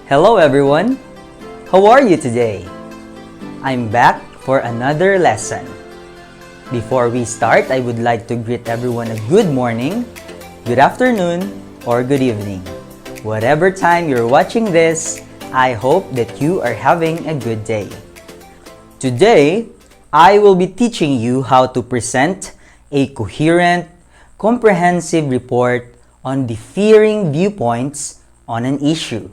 Hello everyone! How are you today? I'm back for another lesson. Before we start, I would like to greet everyone a good morning, good afternoon, or good evening. Whatever time you're watching this, I hope that you are having a good day. Today, I will be teaching you how to present a coherent, comprehensive report on differing viewpoints on an issue.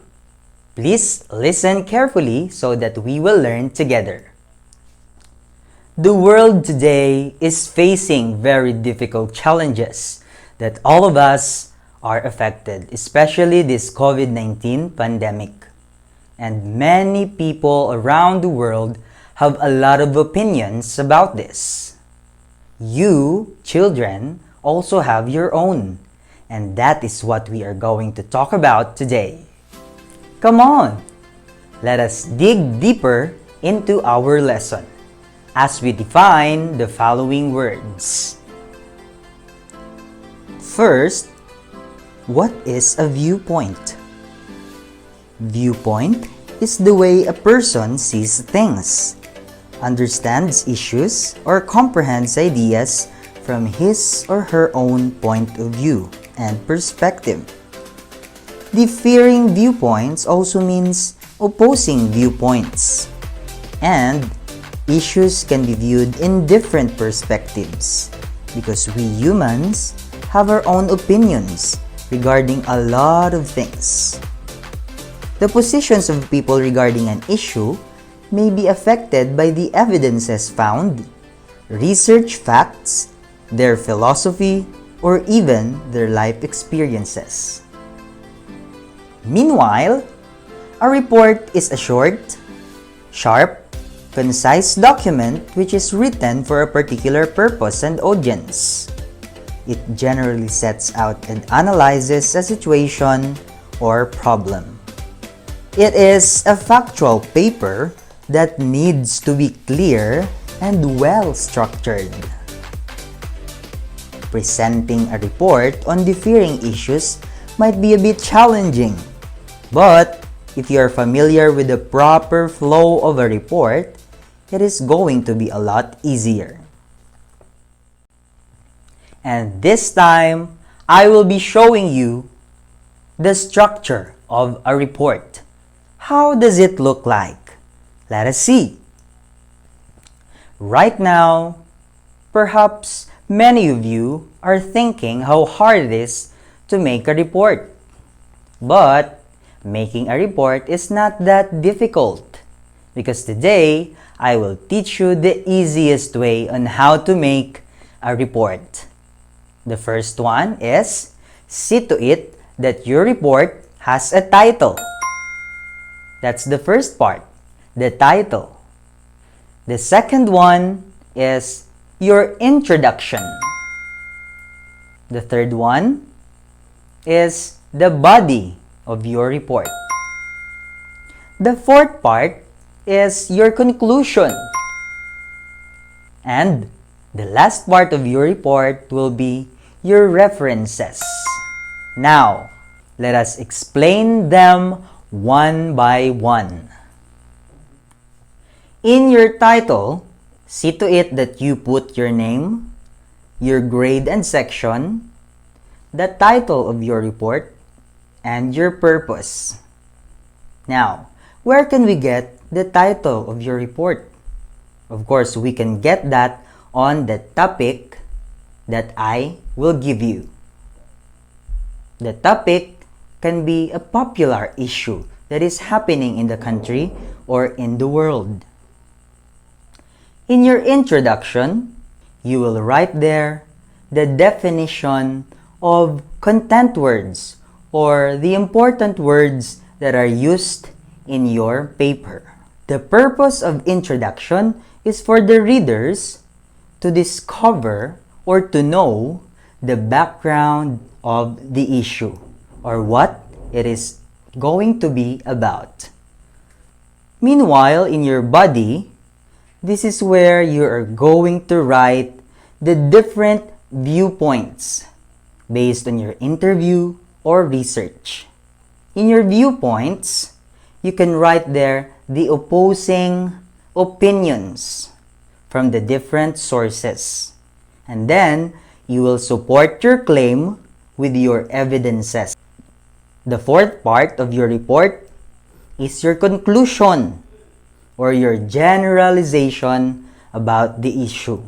Please listen carefully so that we will learn together. The world today is facing very difficult challenges that all of us are affected, especially this COVID-19 pandemic. And many people around the world have a lot of opinions about this. You, children, also have your own, and that is what we are going to talk about today. Come on, let us dig deeper into our lesson as we define the following words. First, what is a viewpoint? Viewpoint is the way a person sees things, understands issues, or comprehends ideas from his or her own point of view and perspective. Differing viewpoints also means opposing viewpoints, and issues can be viewed in different perspectives because we humans have our own opinions regarding a lot of things. The positions of people regarding an issue may be affected by the evidences found, research facts, their philosophy, or even their life experiences. Meanwhile, a report is a short, sharp, concise document which is written for a particular purpose and audience. It generally sets out and analyzes a situation or problem. It is a factual paper that needs to be clear and well structured. Presenting a report on differing issues might be a bit challenging, but if you are familiar with the proper flow of a report, it is going to be a lot easier. And this time, I will be showing you the structure of a report. How does it look like? Let us see. Right now, perhaps many of you are thinking how hard it is to make a report. But making a report is not that difficult because today I will teach you the easiest way on how to make a report. The first one is see to it that your report has a title. That's the first part, the title. The second one is your introduction. The third one is the body of your report. The fourth part is your conclusion. And the last part of your report will be your references. Now, let us explain them one by one. In your title, see to it that you put your name, your grade and section, the title of your report, and your purpose. Now, where can we get the title of your report? Of course, we can get that on the topic that I will give you. The topic can be a popular issue that is happening in the country or in the world. In your introduction, you will write there the definition of content words or the important words that are used in your paper. The purpose of introduction is for the readers to discover or to know the background of the issue or what it is going to be about. Meanwhile, in your body, this is where you are going to write the different viewpoints based on your interview or research. In your viewpoints, you can write there the opposing opinions from the different sources. And then, you will support your claim with your evidences. The fourth part of your report is your conclusion or your generalization about the issue.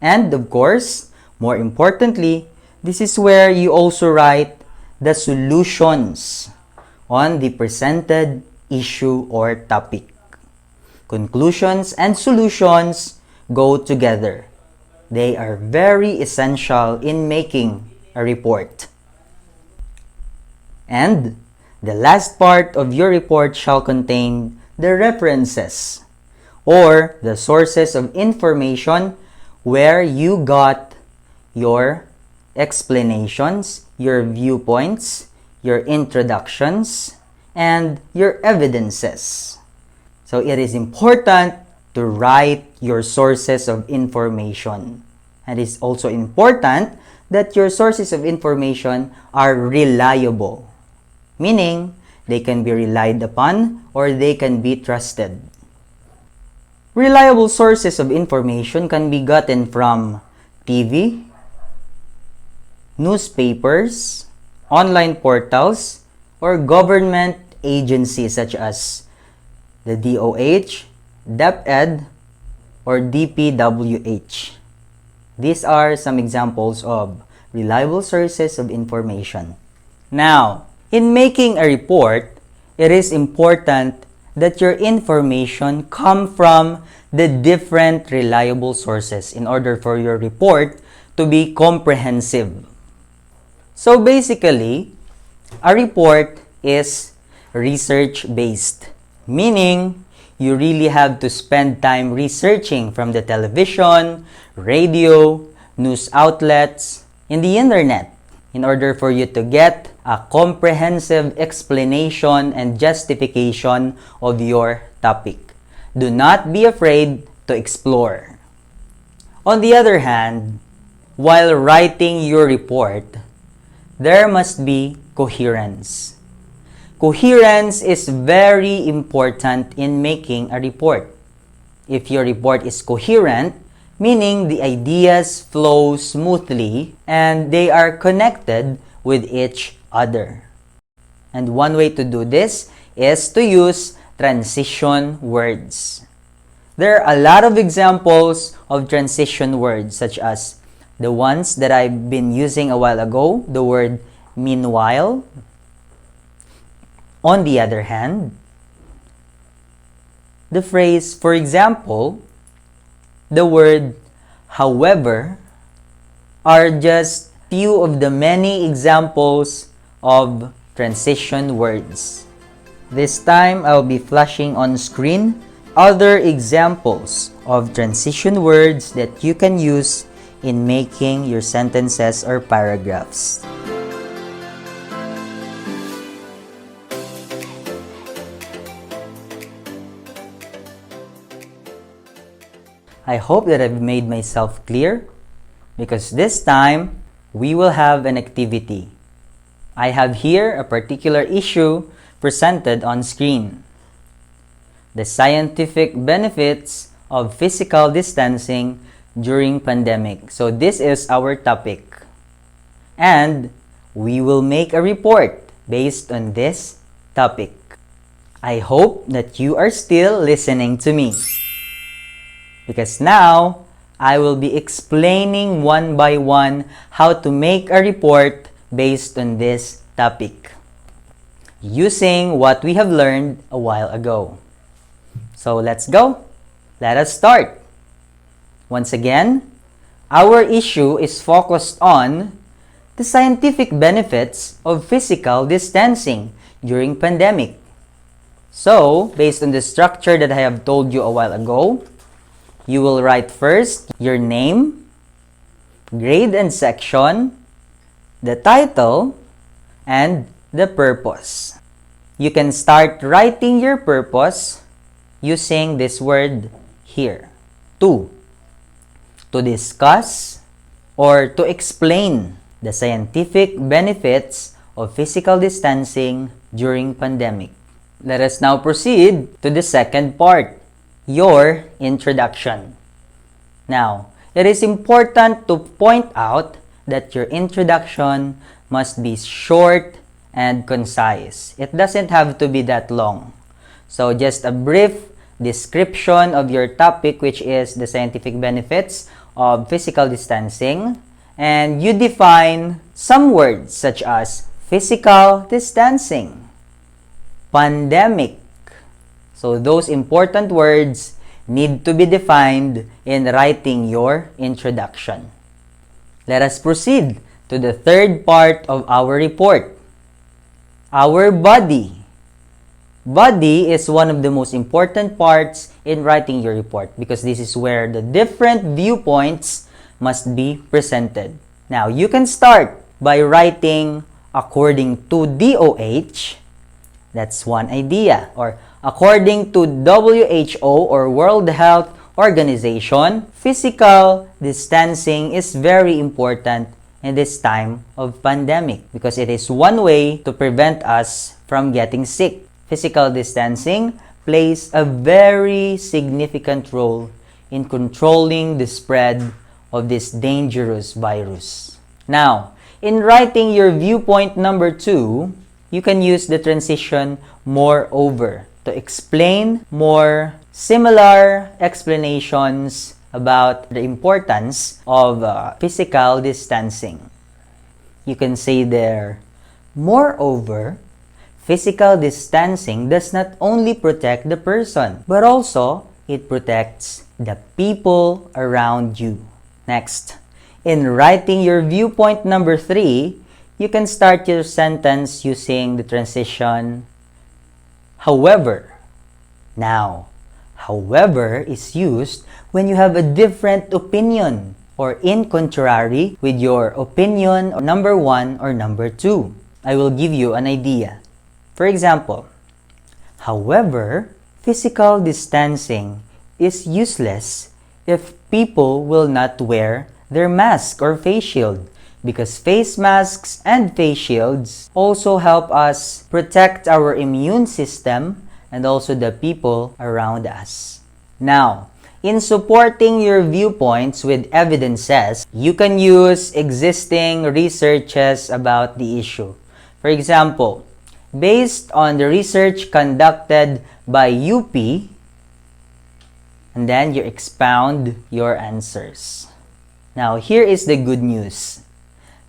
And of course, more importantly, this is where you also write the solutions on the presented issue or topic. Conclusions and solutions go together. They are very essential in making a report. And the last part of your report shall contain the references or the sources of information where you got your explanations, your viewpoints, your introductions, and your evidences. So it is important to write your sources of information. And it is also important that your sources of information are reliable, meaning they can be relied upon or they can be trusted. Reliable sources of information can be gotten from TV, newspapers, online portals, or government agencies such as the DOH, DepEd, or DPWH. These are some examples of reliable sources of information. Now, in making a report, it is important that your information come from the different reliable sources in order for your report to be comprehensive. So basically, a report is research-based, meaning you really have to spend time researching from the television, radio, news outlets, and the internet in order for you to get a comprehensive explanation and justification of your topic. Do not be afraid to explore. On the other hand, while writing your report, there must be coherence. Coherence is very important in making a report. If your report is coherent, meaning the ideas flow smoothly and they are connected with each other. And one way to do this is to use transition words. There are a lot of examples of transition words such as the ones that I've been using a while ago, the word meanwhile. On the other hand, the phrase, for example, the word however are just few of the many examples of transition words. This time, I'll be flashing on screen other examples of transition words that you can use in making your sentences or paragraphs. I hope that I've made myself clear because this time we will have an activity. I have here a particular issue presented on screen. The scientific benefits of physical distancing during pandemic. So this is our topic. And we will make a report based on this topic. I hope that you are still listening to me. Because now, I will be explaining one by one how to make a report based on this topic, using what we have learned a while ago. So let's go. Let us start. Once again, our issue is focused on the scientific benefits of physical distancing during pandemic. So, based on the structure that I have told you a while ago, you will write first your name, grade and section, the title, and the purpose. You can start writing your purpose using this word here. To discuss or to explain the scientific benefits of physical distancing during pandemic. Let us now proceed to the second part, your introduction. Now, it is important to point out that your introduction must be short and concise. It doesn't have to be that long. So just a brief description of your topic, which is the scientific benefits of physical distancing, and you define some words such as physical distancing, pandemic. So those important words need to be defined in writing your introduction. Let us proceed to the third part of our report. Our body. Body is one of the most important parts in writing your report because this is where the different viewpoints must be presented. Now, you can start by writing according to DOH. That's one idea. Or according to WHO or World Health Organization, physical distancing is very important in this time of pandemic because it is one way to prevent us from getting sick. Physical distancing plays a very significant role in controlling the spread of this dangerous virus. Now, in writing your viewpoint number 2, you can use the transition moreover to explain more similar explanations about the importance of physical distancing. You can say there, moreover, physical distancing does not only protect the person, but also it protects the people around you. Next, in writing your viewpoint number 3, you can start your sentence using the transition however. Now, however is used when you have a different opinion or in contrary with your opinion number 1 or number 2. I will give you an idea. For example, however, physical distancing is useless if people will not wear their mask or face shield because face masks and face shields also help us protect our immune system and also the people around us. Now, in supporting your viewpoints with evidences, you can use existing researches about the issue. For example, based on the research conducted by UP, and then you expound your answers. Now, here is the good news.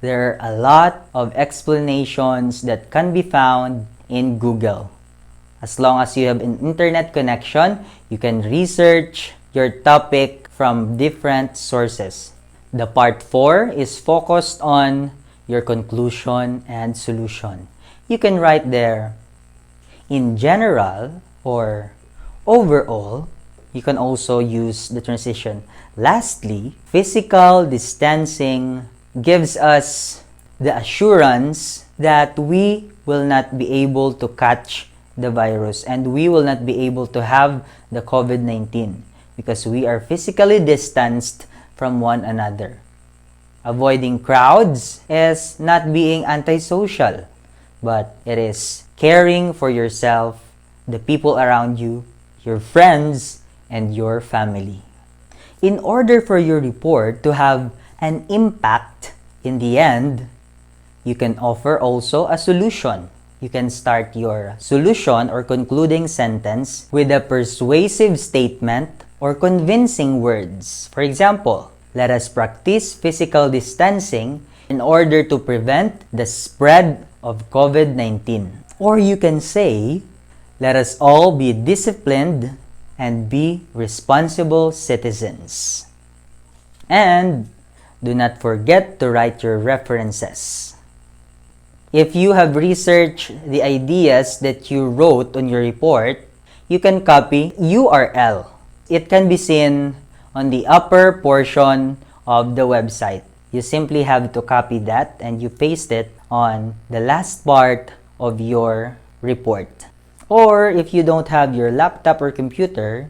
There are a lot of explanations that can be found in Google. As long as you have an internet connection, you can research your topic from different sources. The part 4 is focused on your conclusion and solution. You can write there, in general or overall. You can also use the transition. Lastly, physical distancing gives us the assurance that we will not be able to catch the virus and we will not be able to have the COVID-19 because we are physically distanced from one another. Avoiding crowds is not being antisocial, but it is caring for yourself, the people around you, your friends, and your family. In order for your report to have an impact in the end, you can offer also a solution. You can start your solution or concluding sentence with a persuasive statement or convincing words. For example, let us practice physical distancing in order to prevent the spread of COVID-19. Or you can say, let us all be disciplined and be responsible citizens. And do not forget to write your references. If you have researched the ideas that you wrote on your report, you can copy URL. It can be seen on the upper portion of the website. You simply have to copy that and you paste it on the last part of your report. Or if you don't have your laptop or computer,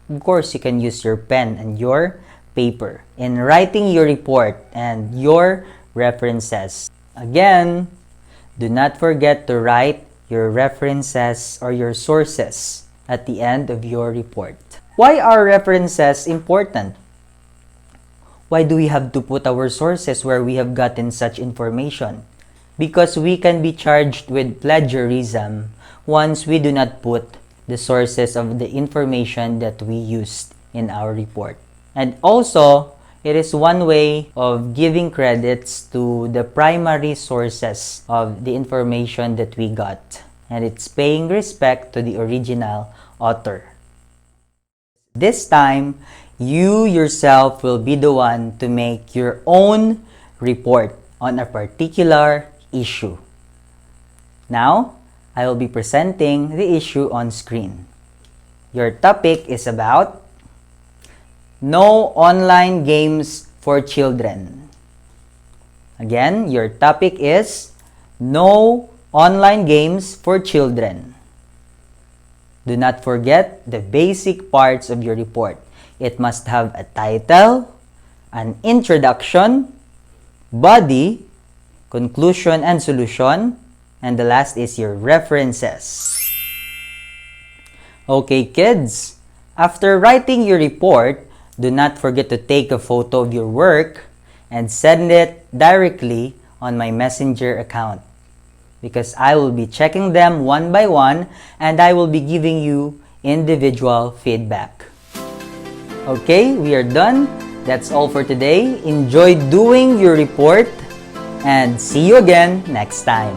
of course you can use your pen and your paper in writing your report and your references. Again, do not forget to write your references or your sources at the end of your report. Why are references important? Why do we have to put our sources where we have gotten such information? Because we can be charged with plagiarism once we do not put the sources of the information that we used in our report. And also, it is one way of giving credits to the primary sources of the information that we got. And it's paying respect to the original author. This time, you yourself will be the one to make your own report on a particular issue. Now, I will be presenting the issue on screen. Your topic is about no online games for children. Again, your topic is no online games for children. Do not forget the basic parts of your report. It must have a title, an introduction, body, conclusion and solution, and the last is your references. Okay, kids, after writing your report, do not forget to take a photo of your work and send it directly on my Messenger account, because I will be checking them one by one and I will be giving you individual feedback. Okay, we are done. That's all for today. Enjoy doing your report and see you again next time.